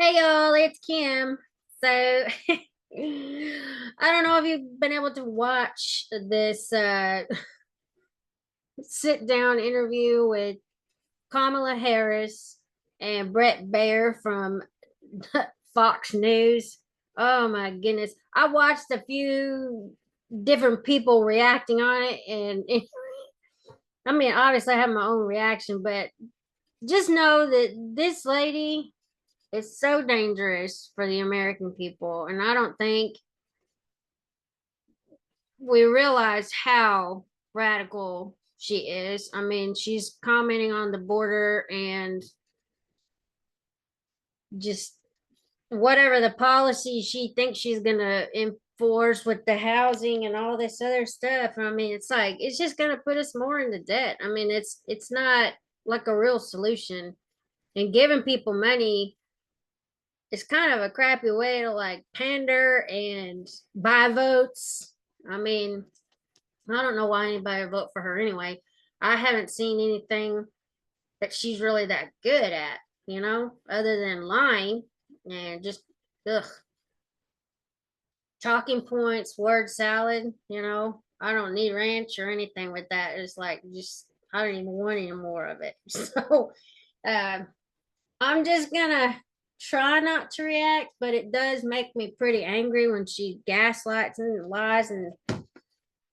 Hey y'all, it's Kim. So I don't know if you've been able to watch this sit down interview with Kamala Harris and Brett Baier from Fox News. Oh my goodness. I watched a few different people reacting on it, and I mean, obviously I have my own reaction, but just know that this lady is so dangerous for the American people. And I don't think we realize how radical she is. I mean, she's commenting on the border and just whatever the policy she thinks she's going to enforce with the housing and all this other stuff. I mean, it's like it's just going to put us more into debt. I mean, it's not like a real solution. And giving people money is kind of a crappy way to like pander and buy votes. I mean, I don't know why anybody would vote for her anyway. I haven't seen anything that she's really that good at, other than lying and just ugh, talking points, word salad. I don't need ranch or anything with that. It's like just I don't even want any more of it. So uh, I'm just gonna try not to react, but it does make me pretty angry when she gaslights and lies and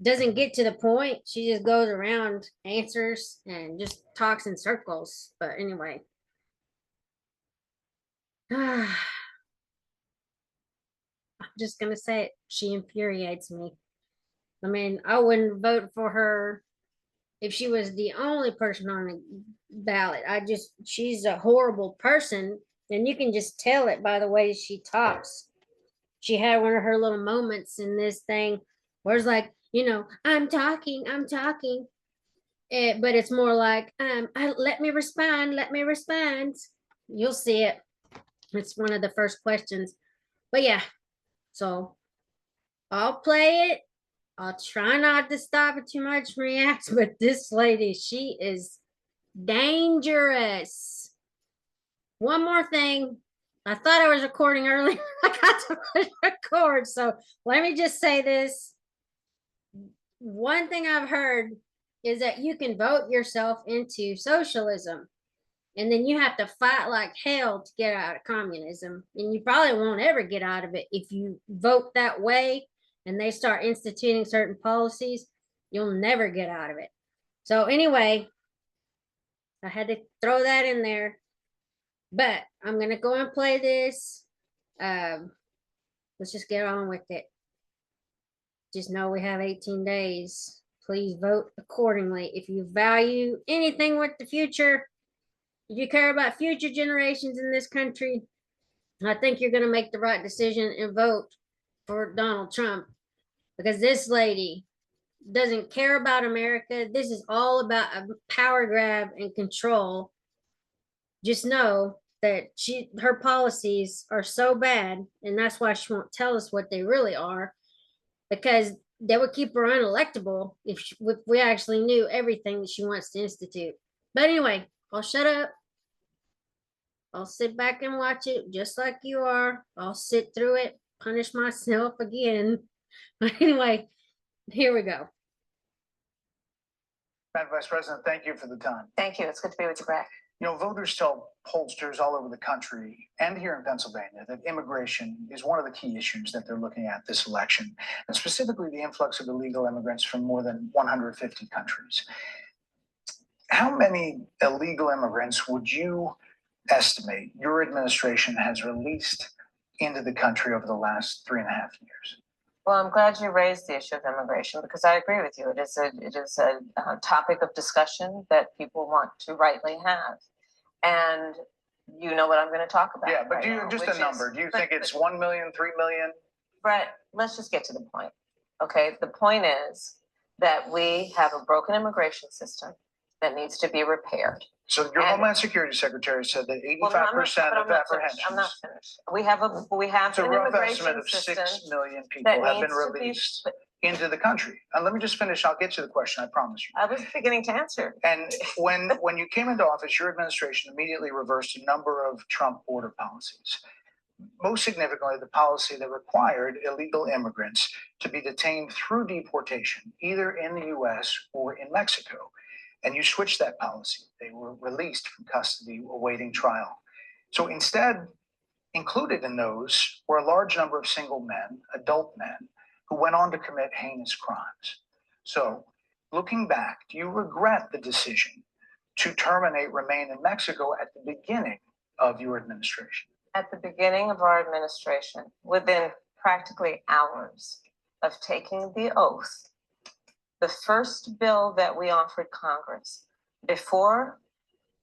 doesn't get to the point. She just goes around, answers, and just talks in circles. But anyway, I'm just gonna say it. She infuriates me. I mean, I wouldn't vote for her if she was the only person on the ballot. She's a horrible person, and you can just tell it by the way she talks. She had one of her little moments in this thing where it's like, I'm talking. But it's more like, let me respond. You'll see it. It's one of the first questions. But yeah, so I'll play it. I'll try not to stop it too much and react, but this lady, she is dangerous. One more thing. I thought I was recording earlier. I got to push record. So let me just say this. One thing I've heard is that you can vote yourself into socialism, and then you have to fight like hell to get out of communism. And you probably won't ever get out of it if you vote that way and they start instituting certain policies. You'll never get out of it. So, anyway, I had to throw that in there. But I'm going to go and play this. Um, let's just get on with it. Just know we have 18 days. Please vote accordingly. If you value anything with the future, if you care about future generations in this country, I think you're going to make the right decision and vote for Donald Trump, because this lady doesn't care about America. This is all about a power grab and control. Just know that her policies are so bad, and that's why she won't tell us what they really are, because they would keep her unelectable if we actually knew everything that she wants to institute. But anyway, I'll shut up. I'll sit back and watch it just like you are. I'll sit through it, punish myself again. But anyway, here we go. Madam Vice President, thank you for the time. Thank you. It's good to be with you, Brett. Voters tell pollsters all over the country and here in Pennsylvania that immigration is one of the key issues that they're looking at this election, and specifically the influx of illegal immigrants from more than 150 countries. How many illegal immigrants would you estimate your administration has released into the country over the last 3.5 years? Well, I'm glad you raised the issue of immigration, because I agree with you. It is a topic of discussion that people want to rightly have. And you know what I'm going to talk about. Yeah, but right now, just a number. Do you think it's 1 million, 3 million? Brett, let's just get to the point. Okay, the point is that we have a broken immigration system that needs to be repaired. So your Homeland Security Secretary said that 85% of apprehensions. I'm not finished. We have an immigration estimate of system 6 million people have been released into the country. And let me just finish. I'll get to the question. I promise you. I was beginning to answer. And when you came into office, your administration immediately reversed a number of Trump border policies. most significantly, the policy that required illegal immigrants to be detained through deportation, either in the US or in Mexico. And you switched that policy. They were released from custody awaiting trial. So instead, included in those were a large number of single men, adult men, who went on to commit heinous crimes. So, looking back, do you regret the decision to terminate Remain in Mexico at the beginning of your administration? At the beginning of our administration, within practically hours of taking the oath, the first bill that we offered Congress, before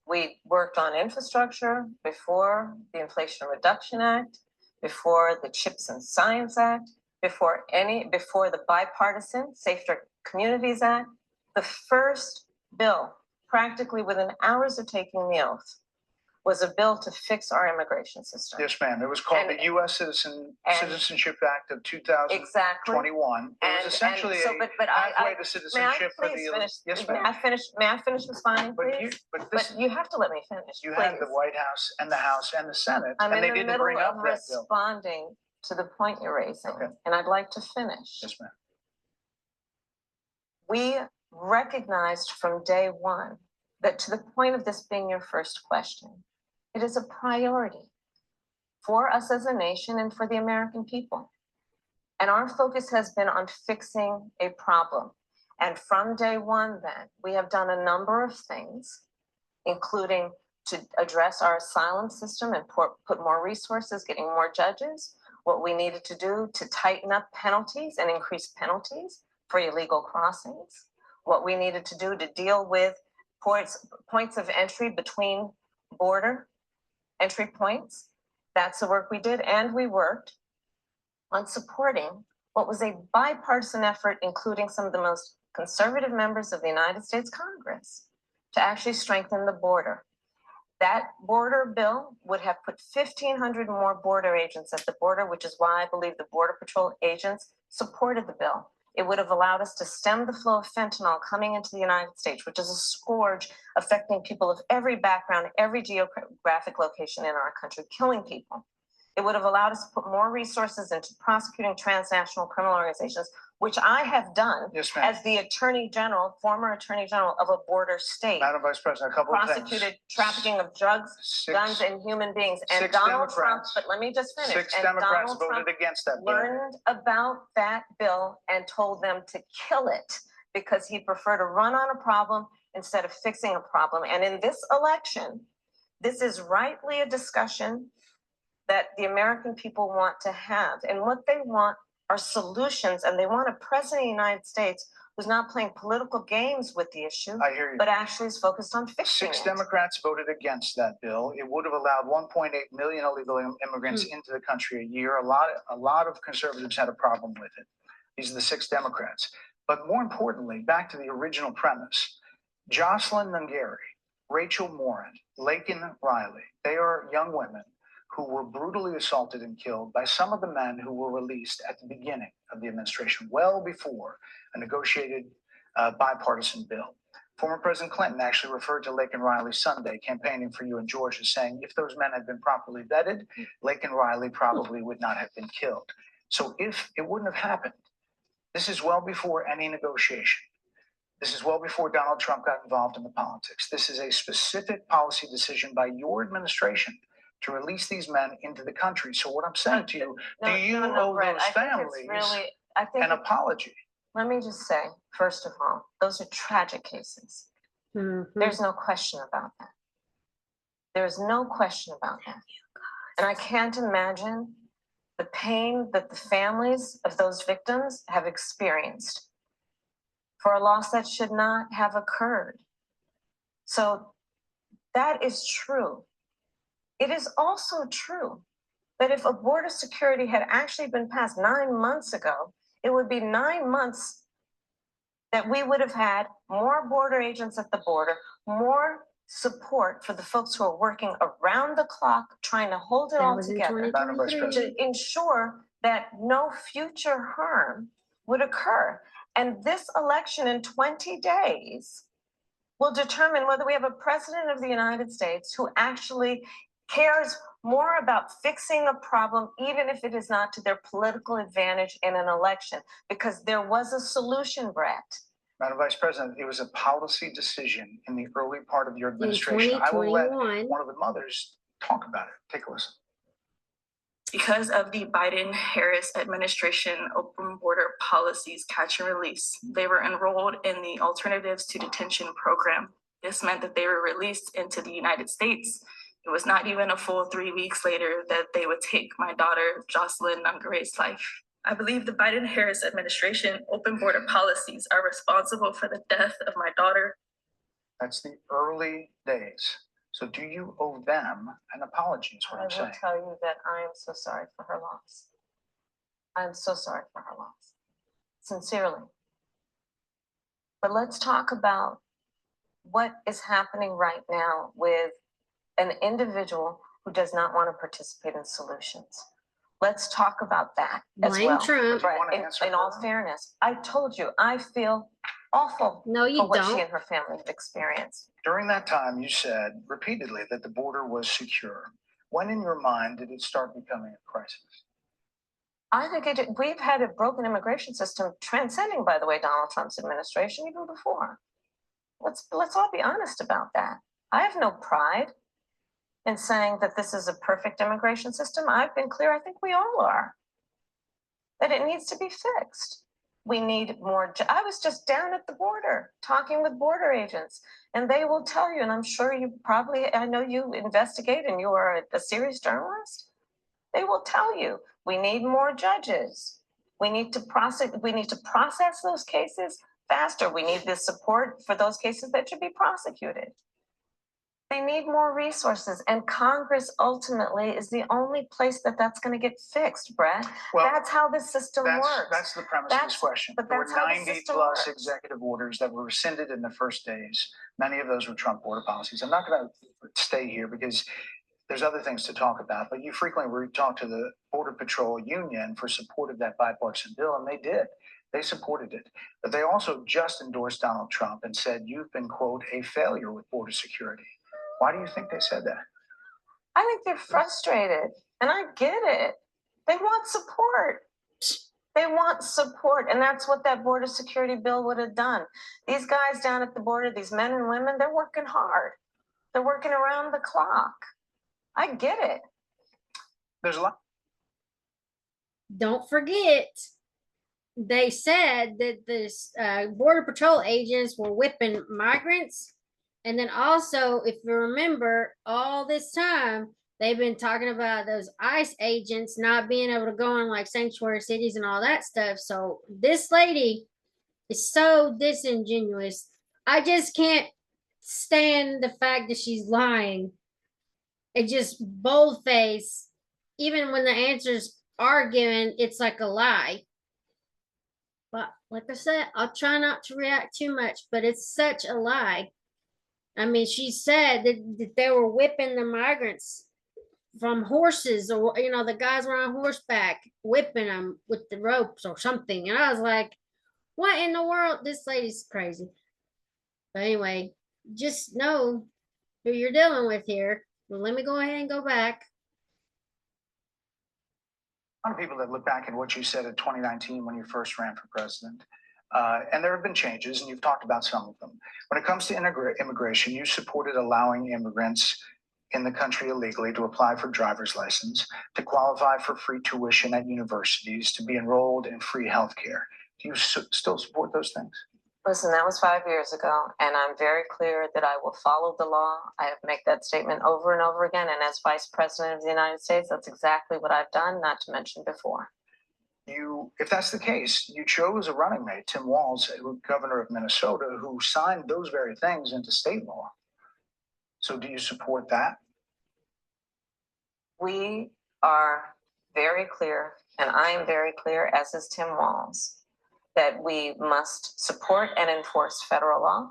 we worked on infrastructure, before the Inflation Reduction Act, before the Chips and Science Act, before the Bipartisan Safer Communities Act, the first bill, practically within hours of taking the oath, was a bill to fix our immigration system. Yes, ma'am. It was called the U.S. Citizenship Act of 2021. Exactly. It was essentially a pathway to citizenship for the. Yes, ma'am. May I finish responding, please? But you have to let me finish. you please. had the White House and the House and the Senate, I'm and they in the didn't middle bring up of that bill. responding to the point you're raising, Okay. and I'd like to finish. Yes, ma'am. We recognized from day one that, to the point of this being your first question, it is a priority for us as a nation and for the American people. And our focus has been on fixing a problem. And from day one, then, we have done a number of things, including to address our asylum system and put more resources, getting more judges, what we needed to do to tighten up penalties and increase penalties for illegal crossings, what we needed to do to deal with points of entry between border entry points. That's the work we did. And we worked on supporting what was a bipartisan effort, including some of the most conservative members of the United States Congress, to actually strengthen the border. That border bill would have put 1,500 more border agents at the border, which is why I believe the Border Patrol agents supported the bill. It would have allowed us to stem the flow of fentanyl coming into the United States, which is a scourge affecting people of every background, every geographic location in our country, killing people. It would have allowed us to put more resources into prosecuting transnational criminal organizations, which I have done as the former attorney general of a border state. Madam Vice President, a couple of things. Prosecuted trafficking of drugs, guns, and human beings. And Donald Trump, but let me just finish. 6 Democrats voted against that bill. Learned about that bill and told them to kill it because he preferred to run on a problem instead of fixing a problem. And in this election, this is rightly a discussion that the American people want to have. And what they want are solutions, and they want a president of the United States who's not playing political games with the issue, I hear you. but actually is focused on fixing 6 it. Democrats voted against that bill. It would have allowed 1.8 million illegal immigrants into the country a year. A lot of conservatives had a problem with it. These are the 6 Democrats. But more importantly, back to the original premise, Jocelyn Nungari, Rachel Morin, Laken Riley, they are young women who were brutally assaulted and killed by some of the men who were released at the beginning of the administration, well before a negotiated bipartisan bill. Former President Clinton actually referred to Laken Riley Sunday, campaigning for you in Georgia, saying if those men had been properly vetted, Laken Riley probably would not have been killed. So if it wouldn't have happened, this is well before any negotiation. This is well before Donald Trump got involved in the politics. This is a specific policy decision by your administration to release these men into the country. So what I'm saying to you, do you owe those families an apology? Let me just say, first of all, those are tragic cases. There's no question about that. There's no question about that. And I can't imagine the pain that the families of those victims have experienced for a loss that should not have occurred. So that is true. It is also true that if a border security had actually been passed 9 months ago, it would be 9 months that we would have had more border agents at the border, more support for the folks who are working around the clock, trying to hold it all together to ensure that no future harm would occur. And this election in 20 days will determine whether we have a president of the United States who actually cares more about fixing a problem, even if it is not to their political advantage in an election, because there was a solution, Brett. Madam Vice President, it was a policy decision in the early part of your In administration. I will let 2021. one of the mothers talk about it. Take a listen. Because of the Biden-Harris administration open border policies catch and release, they were enrolled in the Alternatives to Detention program. This meant that they were released into the United States. It was not even a full 3 weeks later that they would take my daughter, Jocelyn Nungare's life. I believe the Biden-Harris administration open border policies are responsible for the death of my daughter. That's the early days. So do you owe them an apology, is what I I'm will saying. tell you that I am so sorry for her loss. I'm so sorry for her loss, sincerely. But let's talk about what is happening right now with an individual who does not want to participate in solutions. Let's talk about that as Blame well. Trump. Do you want to In, answer in for all her? fairness, I told you, I feel awful No, for you what she don't. and her family have experienced. During that time, you said repeatedly that the border was secure. When in your mind did it start becoming a crisis? I think we've had a broken immigration system transcending, by the way, Donald Trump's administration even before. Let's all be honest about that. I have no pride in saying that this is a perfect immigration system. I've been clear, I think we all are, that it needs to be fixed. We need more. I was just down at the border talking with border agents, and they will tell you, and I'm sure you probably, I know you investigate and you are a serious journalist. They will tell you, we need more judges. We need to process those cases faster. We need the support for those cases that should be prosecuted. They need more resources, and Congress ultimately is the only place that that's going to get fixed, Brett. Well, that's how this system works. That's the premise of this question. But There were that's how the 90 system plus works. executive orders that were rescinded in the first days. Many of those were Trump border policies. I'm not going to stay here because there's other things to talk about, but you frequently talk to the Border Patrol Union for support of that bipartisan bill, and they did. They supported it. But they also just endorsed Donald Trump and said, you've been, quote, a failure with border security. Why do you think they said that? I think they're frustrated, and I get it. They want support. They want support, and that's what that border security bill would have done. These guys down at the border, these men and women, they're working hard. They're working around the clock. I get it. There's a lot. Don't forget, they said that this border patrol agents were whipping migrants. And then also, if you remember, all this time, they've been talking about those ICE agents not being able to go in like sanctuary cities and all that stuff. So this lady is so disingenuous. I just can't stand the fact that she's lying. It just boldface. Even when the answers are given, it's like a lie. But like I said, I'll try not to react too much, but it's such a lie. I mean, she said that they were whipping the migrants from horses, or, you know, the guys were on horseback whipping them with the ropes or something. And I was like, what in the world? This lady's crazy. But anyway, just know who you're dealing with here. Well, let me go ahead and go back. A lot of people that look back at what you said in 2019 when you first ran for president. And there have been changes, and you've talked about some of them. When it comes to immigration, you supported allowing immigrants in the country illegally to apply for driver's license, to qualify for free tuition at universities, to be enrolled in free healthcare. Do you still support those things? Listen, that was 5 years ago, and I'm very clear that I will follow the law. I have made that statement over and over again, and as Vice President of the United States, that's exactly what I've done, not to mention before. If that's the case, you chose a running mate, Tim Walz, governor of Minnesota, who signed those very things into state law. So do you support that? We are very clear, and I am very clear, as is Tim Walz, that we must support and enforce federal law,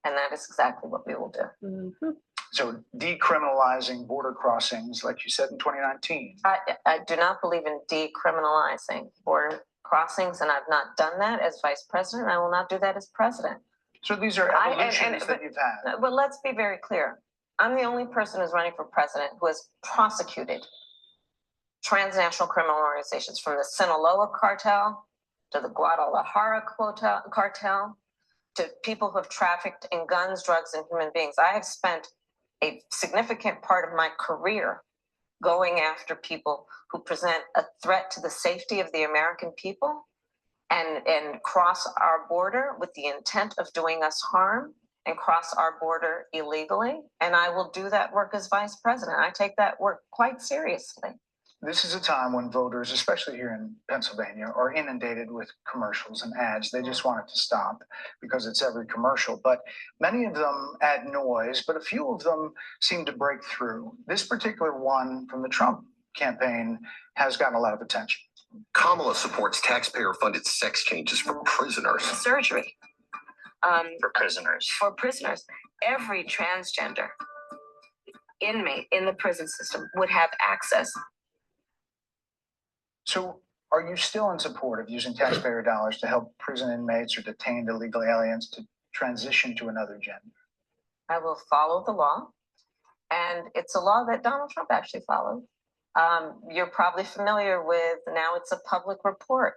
and that is exactly what we will do. Mm-hmm. So decriminalizing border crossings, like you said in 2019. I do not believe in decriminalizing border crossings, and I've not done that as vice president. I will not do that as president. So these are evolutions that you've had. Well, let's be very clear. I'm the only person who's running for president who has prosecuted transnational criminal organizations, from the Sinaloa cartel to the Guadalajara cartel to people who have trafficked in guns, drugs, and human beings. I have spent a significant part of my career going after people who present a threat to the safety of the American people and cross our border with the intent of doing us harm and cross our border illegally. And I will do that work as vice president. I take that work quite seriously. This is a time when voters, especially here in Pennsylvania, are inundated with commercials and ads. They just want it to stop because it's every commercial. But many of them add noise, but a few of them seem to break through. This particular one from the Trump campaign has gotten a lot of attention. Kamala supports taxpayer-funded sex changes for prisoners. Surgery. For prisoners. For prisoners. Every transgender inmate in the prison system would have access. So are you still in support of using taxpayer dollars to help prison inmates or detained illegal aliens to transition to another gender? I will follow the law. And it's a law that Donald Trump actually followed. You're probably familiar with, now it's a public report,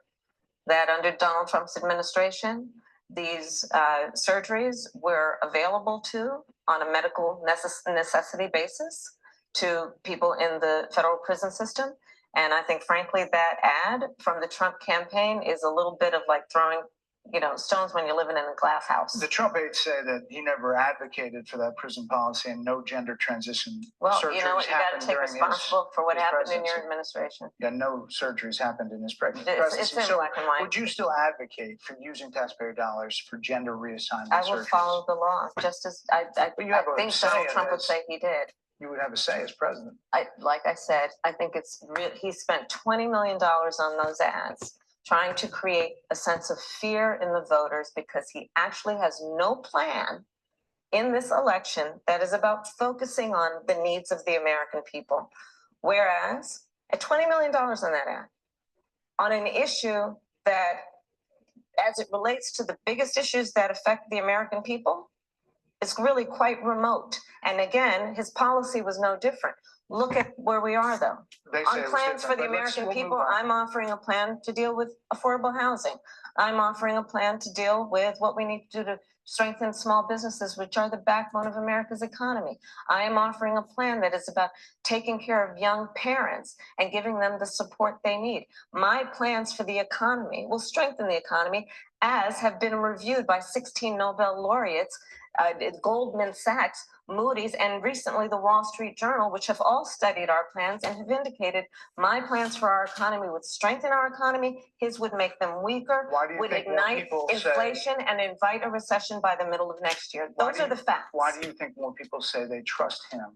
that under Donald Trump's administration, these surgeries were available on a medical necessity basis to people in the federal prison system. And I think, frankly, that ad from the Trump campaign is a little bit of like throwing, stones when you're living in a glass house. The Trump aides say that he never advocated for that prison policy and no gender transition surgeries you know what? You got to take responsibility for what happened in your administration. Yeah, no surgeries happened in his presidency. It's in black and white. Would you still advocate for using taxpayer dollars for gender reassignment surgeries? I will follow the law, just as I think Donald Trump would say he did. You would have a say as president. Like I said, I think it's he spent $20 million on those ads, trying to create a sense of fear in the voters because he actually has no plan in this election that is about focusing on the needs of the American people. Whereas at $20 million on that ad, on an issue that, as it relates to the biggest issues that affect the American people, it's really quite remote. And again, his policy was no different. Look at where we are, though. On plans for the American people, I'm offering a plan to deal with affordable housing. I'm offering a plan to deal with what we need to do to strengthen small businesses, which are the backbone of America's economy. I am offering a plan that is about taking care of young parents and giving them the support they need. My plans for the economy will strengthen the economy, as have been reviewed by 16 Nobel laureates, Goldman Sachs, Moody's, and recently the Wall Street Journal, which have all studied our plans and have indicated my plans for our economy would strengthen our economy, his would make them weaker, would ignite inflation and invite a recession by the middle of next year. Those are the facts. Why do you think more people say they trust him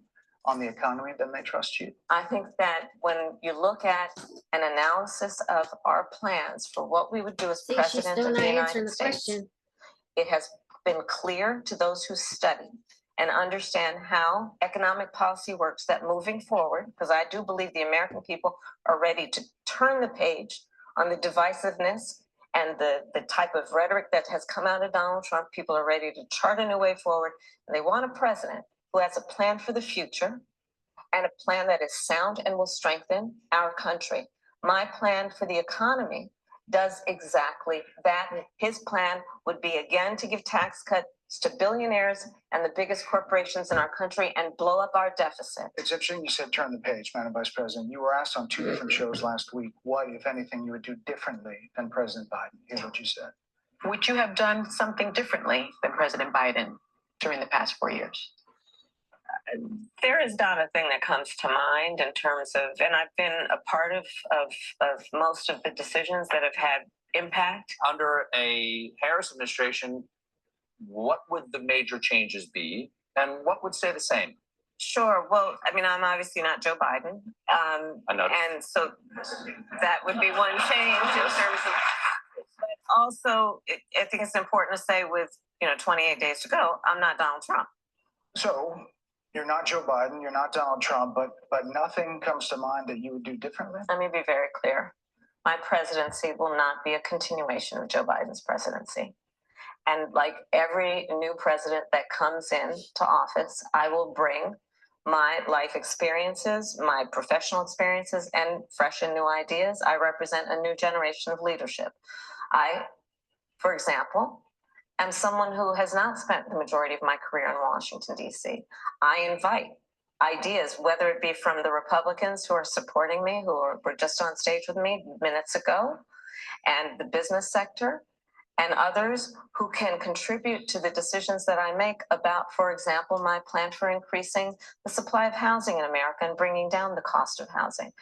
on the economy than they trust you? I think that when you look at an analysis of our plans for what we would do as president of the United States, it has been clear to those who study and understand how economic policy works that moving forward, because I do believe the American people are ready to turn the page on the divisiveness and the type of rhetoric that has come out of Donald Trump. People are ready to chart a new way forward, and they want a president who has a plan for the future and a plan that is sound and will strengthen our country. My plan for the economy does exactly that. His plan would be, again, to give tax cuts to billionaires and the biggest corporations in our country and blow up our deficit. It's interesting you said turn the page, Madam Vice President. You were asked on 2 different shows last week what, if anything, you would do differently than President Biden. Here's what you said. Would you have done something differently than President Biden during the past 4 years? There is not a thing that comes to mind in terms of, and I've been a part of most of the decisions that have had impact. Under a Harris administration, what would the major changes be and what would stay the same? Sure. Well, I mean, I'm obviously not Joe Biden. And so that would be one change in terms of, but also I think it's important to say with, 28 days to go, I'm not Donald Trump. So you're not Joe Biden, you're not Donald Trump, but nothing comes to mind that you would do differently? Let me be very clear. My presidency will not be a continuation of Joe Biden's presidency. And like every new president that comes in to office, I will bring my life experiences, my professional experiences, and fresh and new ideas. I represent a new generation of leadership. I, for example, am someone who has not spent the majority of my career in Washington, D.C. I invite ideas, whether it be from the Republicans who are supporting me, were just on stage with me minutes ago, and the business sector, and others who can contribute to the decisions that I make about, for example, my plan for increasing the supply of housing in America and bringing down the cost of housing,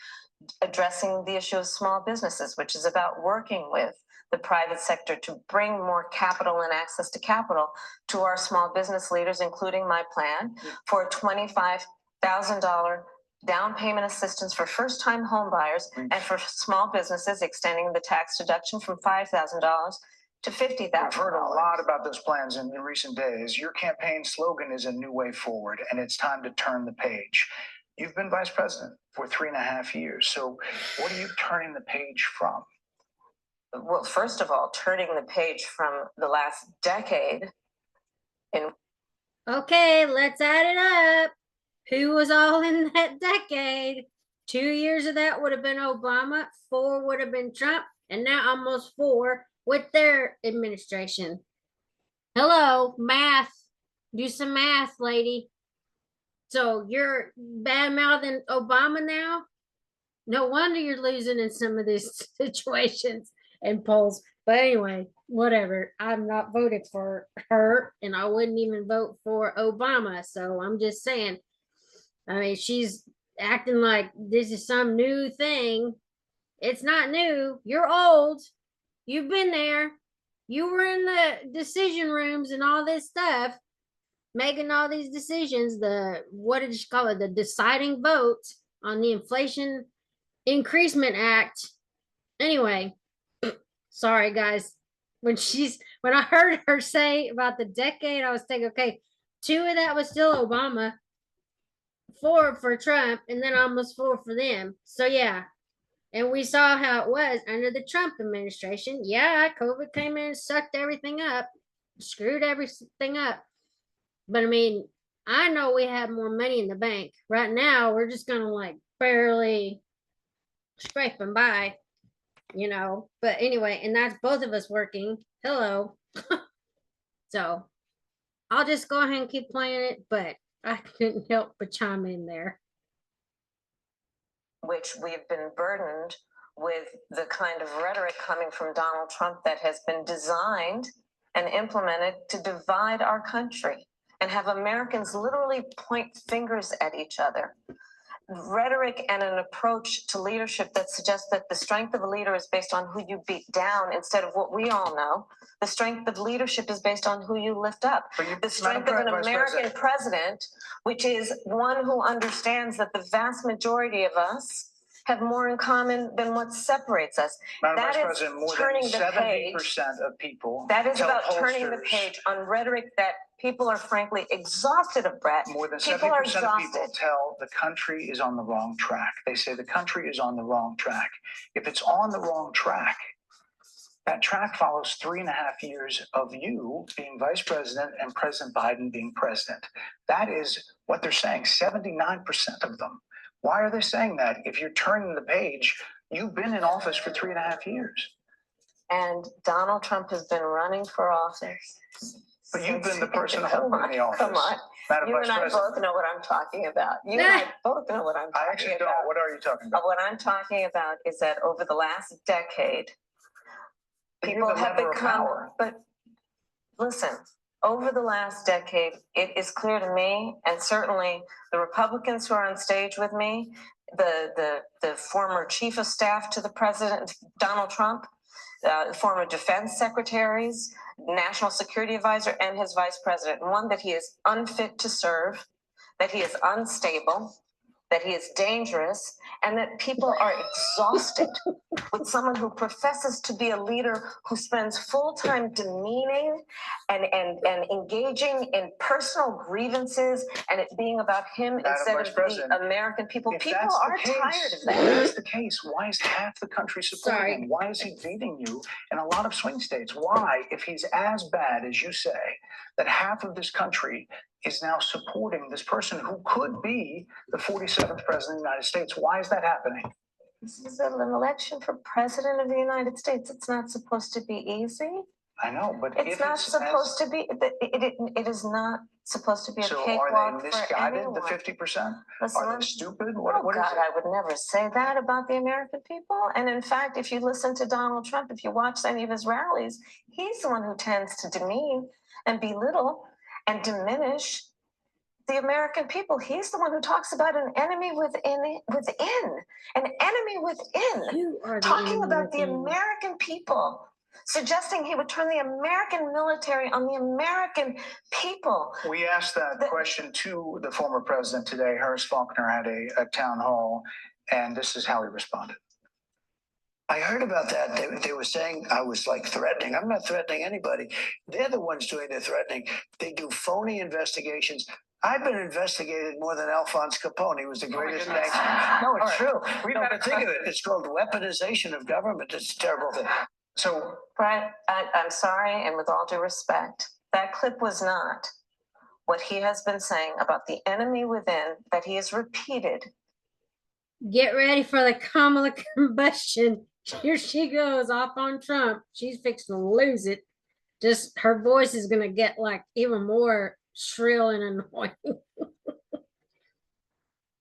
addressing the issue of small businesses, which is about working with the private sector to bring more capital and access to capital to our small business leaders, including my plan for a $25,000 down payment assistance for first-time home buyers and for small businesses, extending the tax deduction from $5,000 to $50,000. I've heard a lot about those plans in recent days. Your campaign slogan is a new way forward, and it's time to turn the page. You've been vice president for 3.5 years. So what are you turning the page from? Well, first of all, turning the page from the last decade in. Okay, let's add it up. Who was all in that decade? 2 years of that would have been Obama, 4 would have been Trump, and now almost 4 with their administration. Hello, math. Do some math, lady. So you're bad-mouthing Obama now? No wonder you're losing in some of these situations and polls. But anyway, whatever. I'm not voted for her, and I wouldn't even vote for Obama. So I'm just saying. I mean, she's acting like this is some new thing. It's not new. You're old. You've been there. You were in the decision rooms and all this stuff, making all these decisions. What did you call it? The deciding vote on the Inflation Increasement Act. Anyway, sorry guys. When I heard her say about the decade, I was thinking, okay, 2 of that was still Obama, 4 for Trump, and then almost 4 for them. So yeah. And we saw how it was under the Trump administration. Yeah, COVID came in and sucked everything up, screwed everything up. But I mean, I know we have more money in the bank. Right now, we're just gonna like barely scraping by, But anyway, and that's both of us working. Hello. So I'll just go ahead and keep playing it, but I couldn't help but chime in there. Which we've been burdened with the kind of rhetoric coming from Donald Trump that has been designed and implemented to divide our country and have Americans literally point fingers at each other. Rhetoric and an approach to leadership that suggests that the strength of a leader is based on who you beat down instead of what we all know. The strength of leadership is based on who you lift up. The strength of an American president, which is one who understands that the vast majority of us have more in common than what separates us. Madam That Vice is President, more turning than the page. 70% of people. That is tell about turning the pollsters- page on rhetoric that people are frankly exhausted of, Brett. More than People are 70% of people exhausted. tell the country is on the wrong track. They say the country is on the wrong track. If it's on the wrong track, that track follows 3.5 years of you being vice president and President Biden being president. That is what they're saying, 79% of them. Why are they saying that? If you're turning the page, you've been in office for 3.5 years. And Donald Trump has been running for office. But you've been the person Come holding on, the office. Come on. Madam You Vice and I President. both know what I'm talking about. You and I both know what I'm I talking actually about. don't. What are you talking about? What I'm talking about is that over the last decade, But you're people the have lever of become, power. but listen, over the last decade, it is clear to me, and certainly the Republicans who are on stage with me, the former chief of staff to the president, Donald Trump, former defense secretaries, national security advisor, and his vice president. One, that he is unfit to serve, that he is unstable, that he is dangerous, and that people are exhausted with someone who professes to be a leader who spends full time demeaning and engaging in personal grievances and it being about him Madam instead Vice of President, the American people. If People that's the are case, tired of If that. that's the case, why is half the country supporting Sorry. him? Why is he beating you in a lot of swing states? Why, if he's as bad as you say, that half of this country is now supporting this person who could be the 47th president of the United States? Why is that happening? This is an election for president of the United States. It's not supposed to be easy. I know, but It's if not it's supposed to be. It is not supposed to be a so cakewalk are they for misguided, anyone. the 50%? Listen, Are let they me- stupid? Oh What is God, it? I would never say that about the American people. And in fact, if you listen to Donald Trump, if you watch any of his rallies, he's the one who tends to demean and belittle and diminish the American people. He's the one who talks about an enemy within, an enemy within, You are the talking enemy about the within. American people, suggesting he would turn the American military on the American people. We asked that question to the former president today. Harris Faulkner had a town hall, and this is how he responded. I heard about that. They were saying I was like threatening. I'm not threatening anybody. They're the ones doing the threatening. They do phony investigations. I've been investigated more than Alphonse Capone. He was the greatest goodness. bank. No, it's All true. We've No, got but to think of it. It's called weaponization of government. It's a terrible thing. So, Brett, I'm sorry, and with all due respect, that clip was not what he has been saying about the enemy within that he has repeated. Get ready for the Kamala combustion. Here she goes off on Trump. She's fixing to lose it. Just her voice is gonna get like even more shrill and annoying.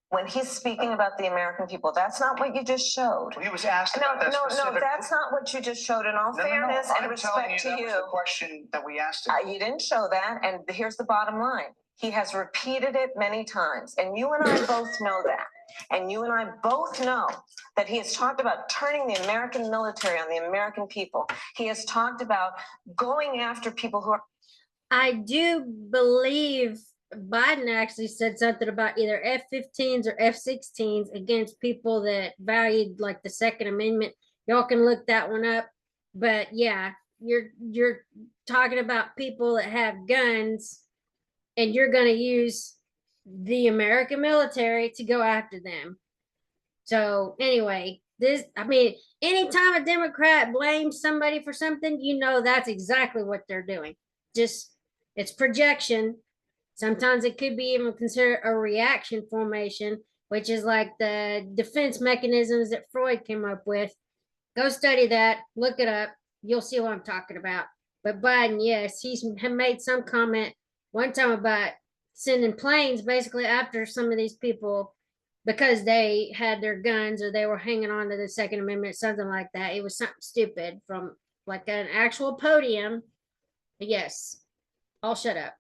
When he's speaking about the American people, that's not what you just showed. he was asked about that specific... No, that's not what you just showed. In all fairness and I'm telling respect to that you, was the question that we asked him. you didn't show that, and here's the bottom line. He has repeated it many times, and you and I both know that. And you and I both know that he has talked about turning the American military on the American people. He has talked about going after people who are... I do believe Biden actually said something about either F-15s or F-16s against people that valued like the Second Amendment. Y'all can look that one up. But yeah, you're talking about people that have guns and you're going to use the American military to go after them. So anyway, anytime a Democrat blames somebody for something, you know that's exactly what they're doing. Just it's projection. Sometimes it could be even considered a reaction formation, which is like the defense mechanisms that Freud came up with. Go study that, look it up. You'll see what I'm talking about. But Biden, yes, he's made some comment one time about sending planes basically after some of these people because they had their guns or they were hanging on to the Second Amendment, something like that. It was something stupid from like an actual podium. But yes, I'll shut up.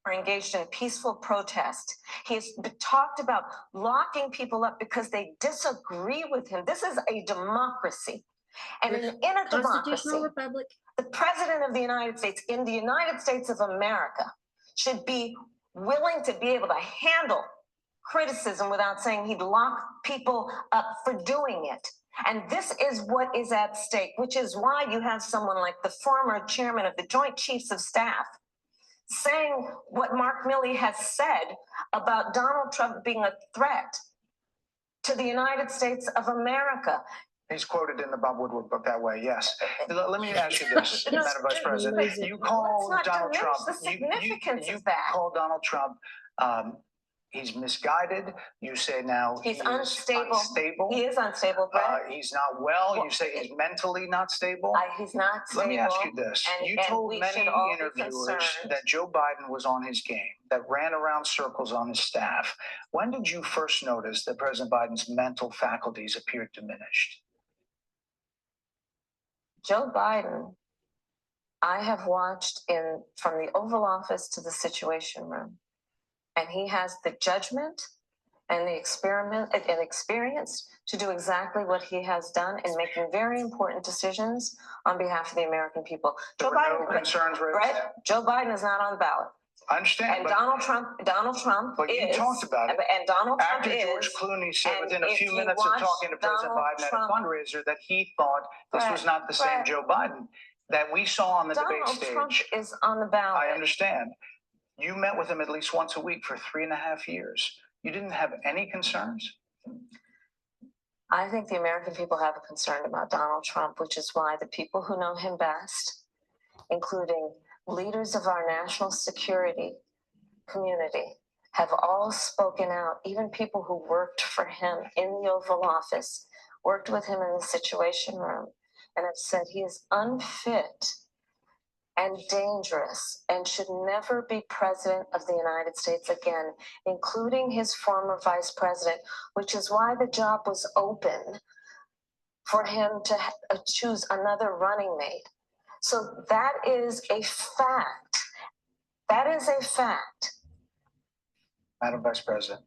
Are engaged in peaceful protest. He's talked about locking people up because they disagree with him. This is a democracy. And in a democracy, republic, the president of the United States in the United States of America should be willing to be able to handle criticism without saying he'd lock people up for doing it. And this is what is at stake, which is why you have someone like the former chairman of the Joint Chiefs of Staff saying what Mark Milley has said about Donald Trump being a threat to the United States of America. He's quoted in the Bob Woodward book that way, yes. Let me ask you this, Madam Vice President. You call Donald Trump... The significance of that. You call Donald Trump... he's misguided. You say now he's unstable. He is unstable, Brett. He's not well. You say he's mentally not stable. He's not stable. Let me ask you this. You told many interviewers that Joe Biden was on his game, that ran around circles on his staff. When did you first notice that President Biden's mental faculties appeared diminished? Joe Biden, I have watched from the Oval Office to the Situation Room. And he has the judgment and the experience to do exactly what he has done in making very important decisions on behalf of the American people. There were no concerns raised? Right? Joe Biden is not on the ballot. I understand, And but, Donald Trump but you is, talked about it. and Donald Trump After George is, Clooney said and within a if few you minutes of watch talking to President Donald Biden Trump- at a fundraiser that he thought this was not the same Brett, Joe Biden that we saw on the debate Donald Trump stage. is on the ballot. I understand. You met with him at least once a week for 3.5 years. You didn't have any concerns? I think the American people have a concern about Donald Trump, which is why the people who know him best, including leaders of our national security community, have all spoken out, even people who worked for him in the Oval Office, worked with him in the Situation Room, and have said he is unfit and dangerous and should never be president of the United States again, including his former vice president, which is why the job was open for him to choose another running mate. So that is a fact. That is a fact. Madam Vice President,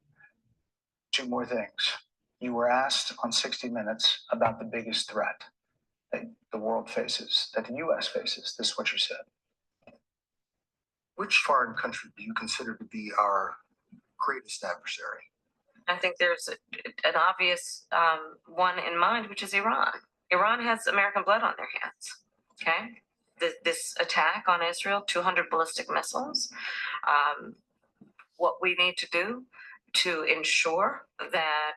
2 more things. You were asked on 60 Minutes about the biggest threat that the world faces, that the U.S. faces. This is what you said. Which foreign country do you consider to be our greatest adversary? I think there's an obvious one in mind, which is Iran. Iran has American blood on their hands. Okay, this attack on Israel, 200 ballistic missiles. What we need to do to ensure that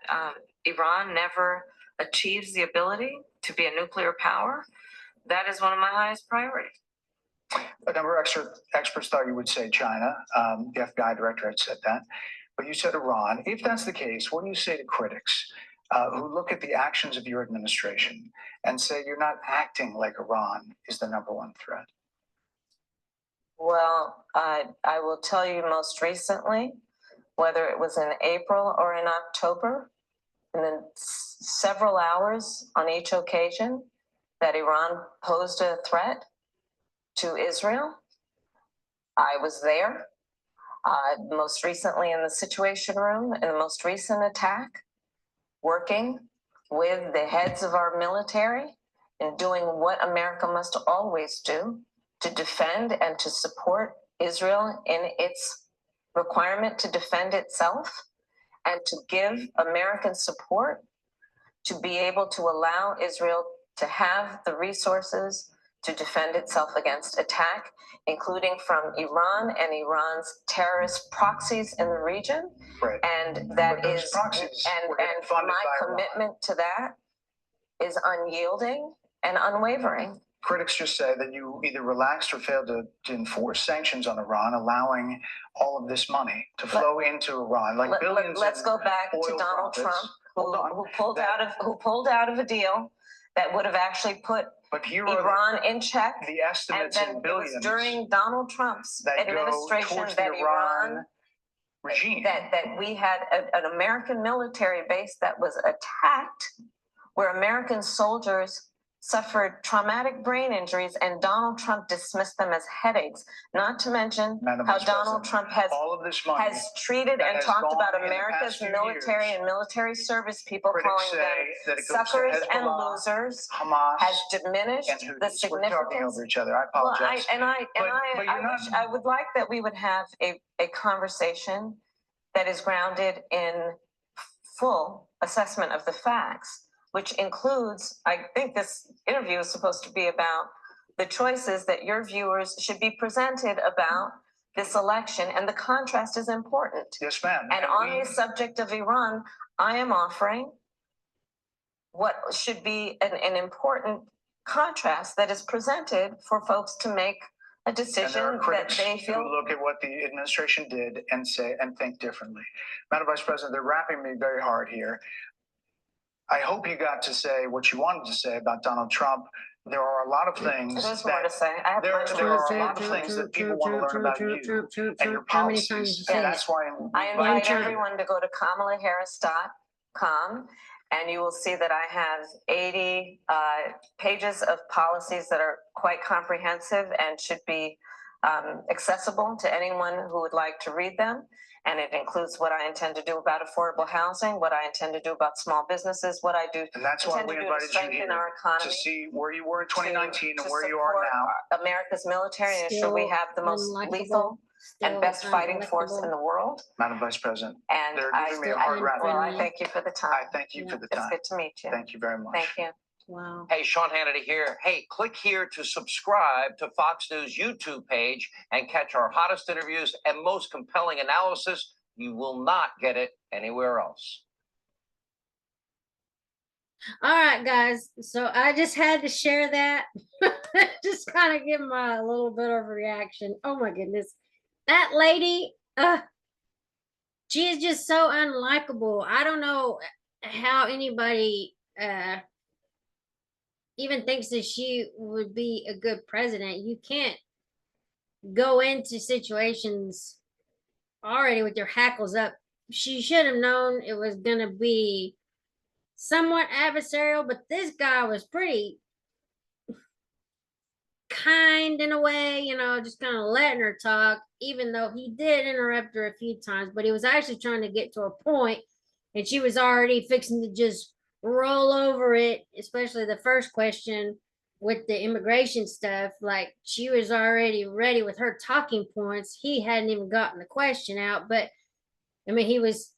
Iran never achieves the ability to be a nuclear power, that is one of my highest priorities. A number of experts thought you would say China. The FBI director had said that. But you said Iran. If that's the case, what do you say to critics who look at the actions of your administration and say you're not acting like Iran is the #1 threat? Well, I will tell you most recently, whether it was in April or in October, and then several hours on each occasion that Iran posed a threat to Israel, I was there. Most recently in the Situation Room, in the most recent attack, working with the heads of our military and doing what America must always do to defend and to support Israel in its requirement to defend itself and to give American support to be able to allow Israel to have the resources to defend itself against attack, including from Iran and Iran's terrorist proxies in the region. Right. And that But those is, proxies were getting and funded my by Iran. commitment to that is unyielding and unwavering. Critics just say that you either relaxed or failed to enforce sanctions on Iran, allowing all of this money to flow into Iran, like billions. Let's in go back to oil Donald profits. Trump, Hold on. who pulled out of a deal that would have actually put But here are Iran in check. the And estimates then in it billions was during Donald Trump's that go administration towards that the Iran regime. that we had an American military base that was attacked, where American soldiers suffered traumatic brain injuries, and Donald Trump dismissed them as headaches. Not to mention Madam how Vice Donald President, Trump has all of this money treated that and has talked gone about in the America's past few military years, and military service people, critics calling say them that it goes to suckers and Hezbollah, losers, Hamas, has diminished and the Houthis. We're talking significance. over each other. I Well, apologize. But you're not- I would like that we would have a conversation that is grounded in full assessment of the facts, which includes, I think this interview is supposed to be about the choices that your viewers should be presented about this election, and the contrast is important. Yes, ma'am. And on the subject of Iran, I am offering what should be an important contrast that is presented for folks to make a And there decision are that critics they who feel. look at what the administration did and say and think differently. Madam Vice President, they're wrapping me very hard here. I hope you got to say what you wanted to say about Donald Trump. There are a lot of things There's more to say. I have there much are more a to lot of say. things that people want to learn about you and your How many times did you policies. say And it? that's why I we invite you. everyone to go to kamalaharris.com, and you will see that I have 80 pages of policies that are quite comprehensive and should be accessible to anyone who would like to read them. And it includes what I intend to do about affordable housing, what I intend to do about small businesses, what I do And that's why intend we to do to invited you strengthen here our economy, to see where you were in 2019 to and where you are support now. America's military and ensure we Still have the most unlikable. lethal and still best fighting force in unelectable. the world. Madam Vice President, And they're I, giving me a hard rap. well, I thank you for the I time. thank you Yeah. for the It's time. good to meet you. Thank you very much. Thank you. Wow. Hey, Sean Hannity here. Hey, click here to subscribe to Fox News YouTube page and catch our hottest interviews and most compelling analysis. You will not get it anywhere else. All right, guys. So I just had to share that. Just kind of give my little bit of a reaction. Oh my goodness. That lady, she is just so unlikable. I don't know how anybody even thinks that she would be a good president. You can't go into situations already with your hackles up. She should have known it was going to be somewhat adversarial, but this guy was pretty kind in a way, just kind of letting her talk, even though he did interrupt her a few times, but he was actually trying to get to a point, and she was already fixing to just roll over it, especially the first question with the immigration stuff. Like, she was already ready with her talking points. He hadn't even gotten the question out, but I mean, he was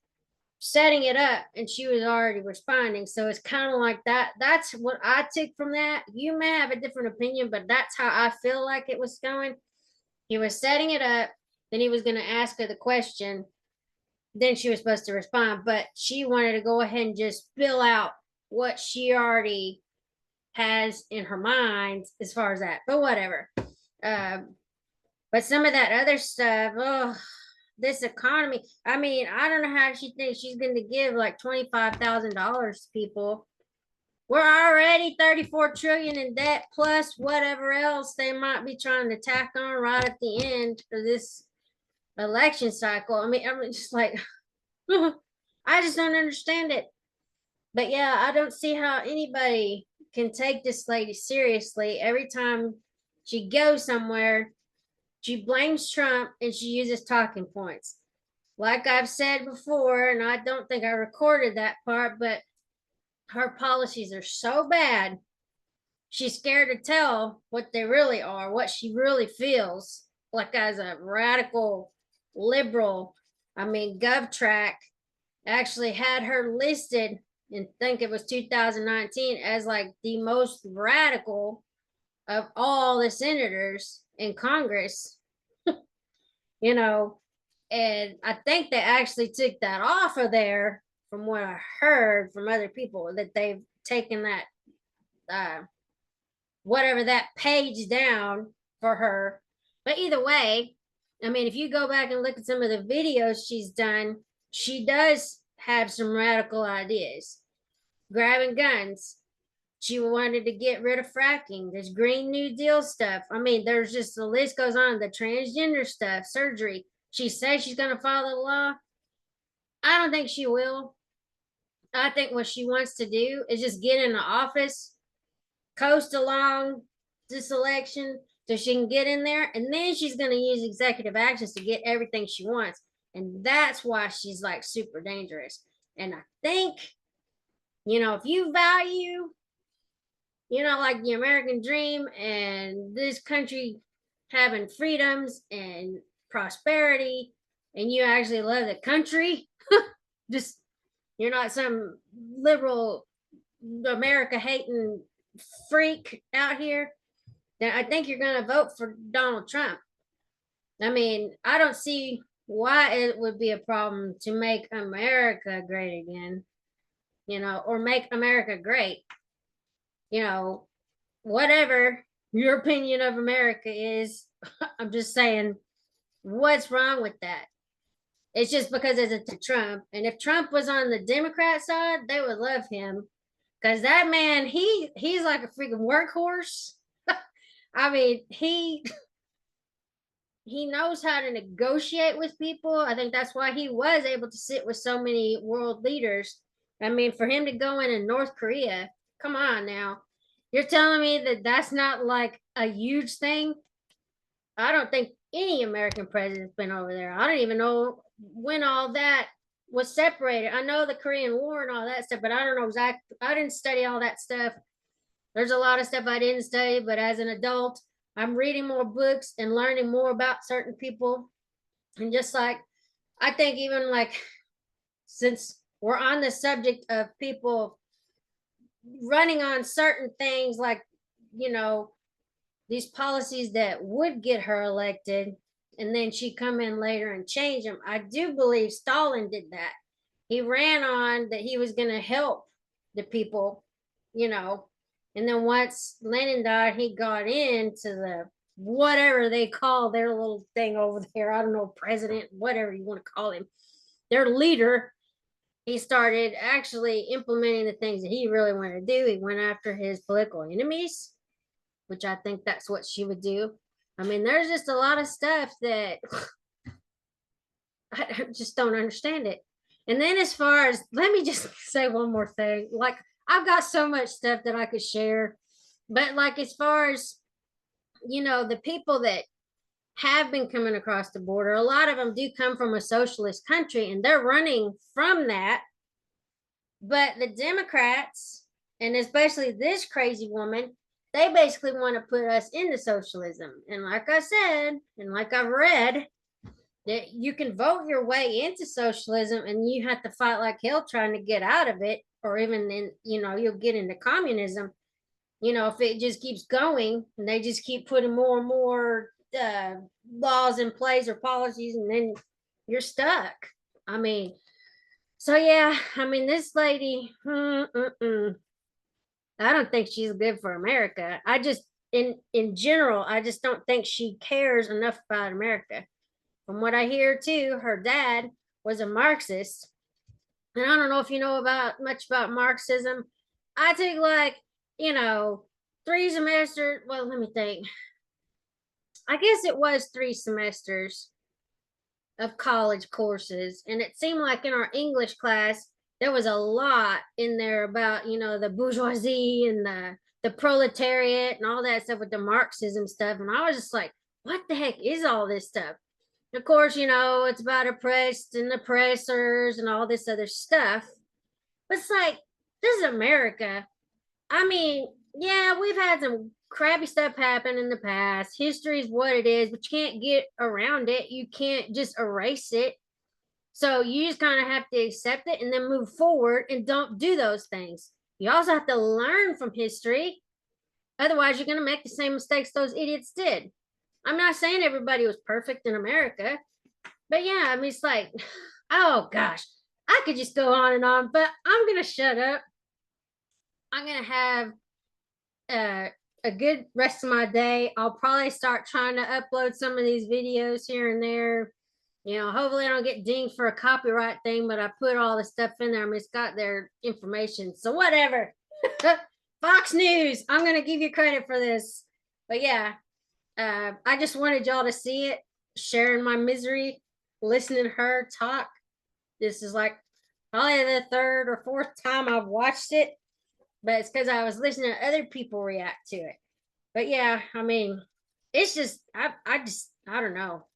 setting it up and she was already responding. So it's kind of like that. That's what I took from that. You may have a different opinion, but that's how I feel like it was going. He was setting it up, then he was going to ask her the question, then she was supposed to respond, but she wanted to go ahead and just spill out what she already has in her mind as far as that. But whatever. But some of that other stuff, oh, this economy. I mean, I don't know how she thinks she's going to give like $25,000 to people. We're already 34 trillion in debt, plus whatever else they might be trying to tack on right at the end of this election cycle. I mean, I'm just like, I just don't understand it. But yeah, I don't see how anybody can take this lady seriously. Every time she goes somewhere, she blames Trump and she uses talking points. Like I've said before, and I don't think I recorded that part, but her policies are so bad. She's scared to tell what they really are, what she really feels like as a radical liberal. I mean, GovTrack actually had her listed, and think it was 2019, as like the most radical of all the senators in Congress. you know, and I think they actually took that off of there, from what I heard from other people, that they've taken that whatever that page down for her. But either way, I mean, if you go back and look at some of the videos she's done, she does have some radical ideas. Grabbing guns. She wanted to get rid of fracking. There's Green New Deal stuff. I mean, there's just, the list goes on. The transgender stuff, surgery. She says she's going to follow the law. I don't think she will. I think what she wants to do is just get in the office, coast along this election so she can get in there, and then she's going to use executive actions to get everything she wants. And that's why she's like super dangerous. And I think, if you value, like the American dream and this country having freedoms and prosperity, and you actually love the country, just, you're not some liberal America hating freak out here, then I think you're going to vote for Donald Trump. I mean, I don't see why it would be a problem to make America great again, or make America great. Whatever your opinion of America is, I'm just saying, what's wrong with that? It's just because it's a Trump. And if Trump was on the Democrat side, they would love him. Because that man, he's like a freaking workhorse. I mean, he knows how to negotiate with people. I think that's why he was able to sit with so many world leaders. I mean, for him to go in North Korea, come on now. You're telling me that that's not like a huge thing? I don't think any American president's been over there. I don't even know when all that was separated. I know the Korean War and all that stuff, but I don't know exactly. I didn't study all that stuff. There's a lot of stuff I didn't study, but as an adult, I'm reading more books and learning more about certain people. And just like, I think even like, since we're on the subject of people running on certain things, like, these policies that would get her elected, and then she come in later and change them. I do believe Stalin did that. He ran on that he was going to help the people, and then once Lenin died, he got into the whatever they call their little thing over there. I don't know, president, whatever you want to call him, their leader. He started actually implementing the things that he really wanted to do. He went after his political enemies, which I think that's what she would do. I mean, there's just a lot of stuff that I just don't understand it. And then, as far as, let me just say one more thing. Like, I've got so much stuff that I could share, but like, as far as, the people that have been coming across the border, a lot of them do come from a socialist country and they're running from that. But the Democrats, and especially this crazy woman, they basically want to put us into socialism. And like I said, and like I've read, that you can vote your way into socialism and you have to fight like hell trying to get out of it, or even in, you'll get into communism. If it just keeps going and they just keep putting more and more laws in place or policies, and then you're stuck. I mean, so yeah, I mean, this lady, I don't think she's good for America. I just, in general, I just don't think she cares enough about America. From what I hear too, her dad was a Marxist. And I don't know if you know about much about Marxism. I took like, 3 semesters. Well, let me think. I guess it was 3 semesters of college courses. And it seemed like in our English class, there was a lot in there about, the bourgeoisie and the proletariat and all that stuff with the Marxism stuff. And I was just like, what the heck is all this stuff? Of course, it's about oppressed and oppressors and all this other stuff. But it's like, this is America. I mean, yeah, we've had some crappy stuff happen in the past. History is what it is, but you can't get around it. You can't just erase it. So you just kind of have to accept it and then move forward and don't do those things. You also have to learn from history. Otherwise, you're going to make the same mistakes those idiots did. I'm not saying everybody was perfect in America, but yeah, I mean, it's like, oh gosh, I could just go on and on, but I'm going to shut up. I'm going to have a good rest of my day. I'll probably start trying to upload some of these videos here and there. Hopefully I don't get dinged for a copyright thing, but I put all the stuff in there. I mean, it's got their information. So whatever. Fox News, I'm going to give you credit for this. But yeah, I just wanted y'all to see it, sharing my misery, listening to her talk. This is like probably the 3rd or 4th time I've watched it, but it's because I was listening to other people react to it. But yeah, I mean, it's just, I don't know.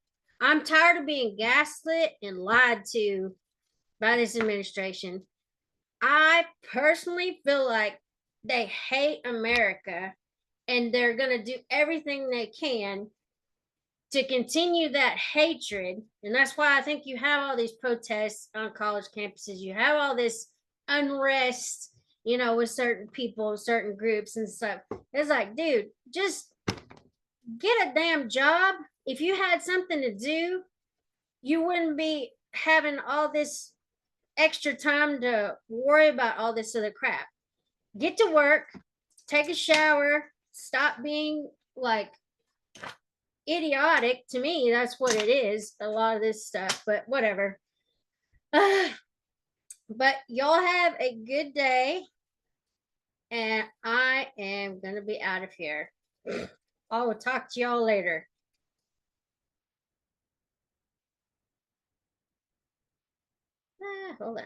I'm tired of being gaslit and lied to by this administration. I personally feel like they hate America and they're going to do everything they can to continue that hatred. And that's why I think you have all these protests on college campuses. You have all this unrest, with certain people, certain groups and stuff. It's like, dude, just get a damn job. If you had something to do, you wouldn't be having all this extra time to worry about all this other crap. Get to work, take a shower, stop being like idiotic. To me, that's what it is, a lot of this stuff, but whatever. But y'all have a good day, and I am gonna be out of here. I will talk to y'all later. Hold on.